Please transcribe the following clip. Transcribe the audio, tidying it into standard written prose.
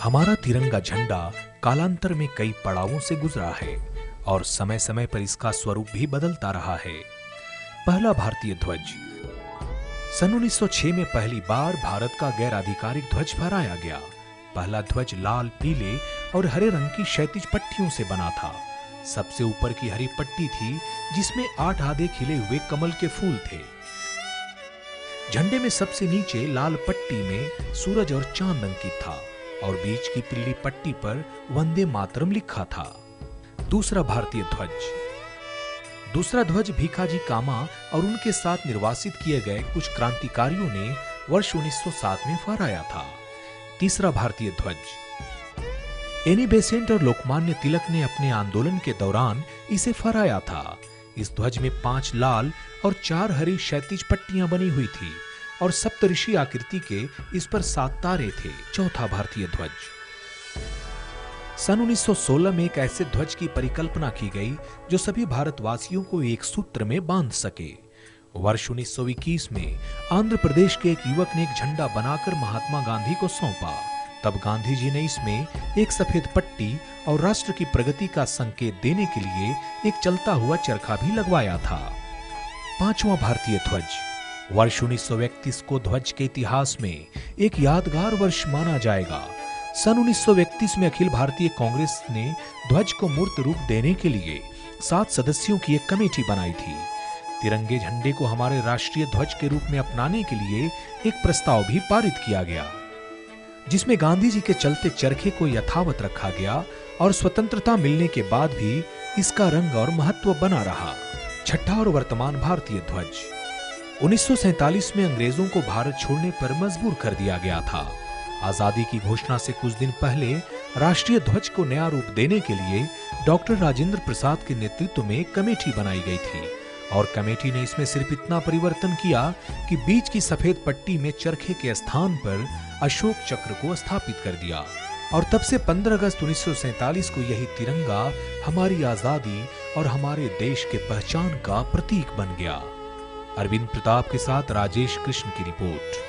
हमारा तिरंगा झंडा कालांतर में कई पड़ावों से गुजरा है और समय समय पर इसका स्वरूप भी बदलता रहा है। पहला भारतीय ध्वज सन 1906 में पहली बार भारत का गैर आधिकारिक ध्वज फहराया गया। पहला ध्वज लाल, पीले और हरे रंग की क्षैतिज पट्टियों से बना था। सबसे ऊपर की हरी पट्टी थी जिसमें 8 आधे खिले हुए कमल के फूल थे। झंडे में सबसे नीचे लाल पट्टी में सूरज और चांद अंकित था और बीच की पीली पट्टी पर वंदे मातरम लिखा था। दूसरा भारतीय ध्वज भीखाजी कामा और उनके साथ निर्वासित किए गए कुछ क्रांतिकारियों ने वर्ष 1907 में फहराया था। तीसरा भारतीय ध्वज एनी बेसेंट और लोकमान्य तिलक ने अपने आंदोलन के दौरान इसे फहराया था। इस ध्वज में 5 लाल और 4 हरी क्षैतिज पट्टियां बनी हुई थी और सप्तऋषि आकृति के इस पर 7 तारे थे। चौथा भारतीय ध्वज सन 1916 में एक ऐसे ध्वज की परिकल्पना की गई जो सभी भारतवासियों को एक सूत्र में बांध सके। वर्ष 1921 में आंध्र प्रदेश के एक युवक ने एक झंडा बनाकर महात्मा गांधी को सौंपा। तब गांधी जी ने इसमें एक सफेद पट्टी और राष्ट्र की प्रगति का संकेत देने के लिए एक चलता हुआ चरखा भी लगवाया था। पांचवां भारतीय ध्वज वर्ष 1931 को ध्वज के इतिहास में एक यादगार वर्ष माना जाएगा। सन 1931 में अखिल भारतीय कांग्रेस ने ध्वज को मूर्त रूप देने के लिए 7 सदस्यों की एक कमेटी बनाई थी। तिरंगे झंडे को हमारे राष्ट्रीय ध्वज के रूप में अपनाने के लिए एक प्रस्ताव भी पारित किया गया, जिसमें गांधी जी के चलते चरखे को यथावत रखा गया और स्वतंत्रता मिलने के बाद भी इसका रंग और महत्व बना रहा। छठा और वर्तमान भारतीय ध्वज 1947 में अंग्रेजों को भारत छोड़ने पर मजबूर कर दिया गया था। आजादी की घोषणा से कुछ दिन पहले राष्ट्रीय ध्वज को नया रूप देने के लिए डॉक्टर राजेंद्र प्रसाद के नेतृत्व में एक कमेटी बनाई गई थी और कमेटी ने इसमें सिर्फ इतना परिवर्तन किया कि बीच की सफेद पट्टी में चरखे के स्थान पर अशोक चक्र को स्थापित कर दिया और तब से 15 अगस्त 1947 को यही तिरंगा हमारी आजादी और हमारे देश के पहचान का प्रतीक बन गया। अरविंद प्रताप के साथ राजेश कृष्ण की रिपोर्ट।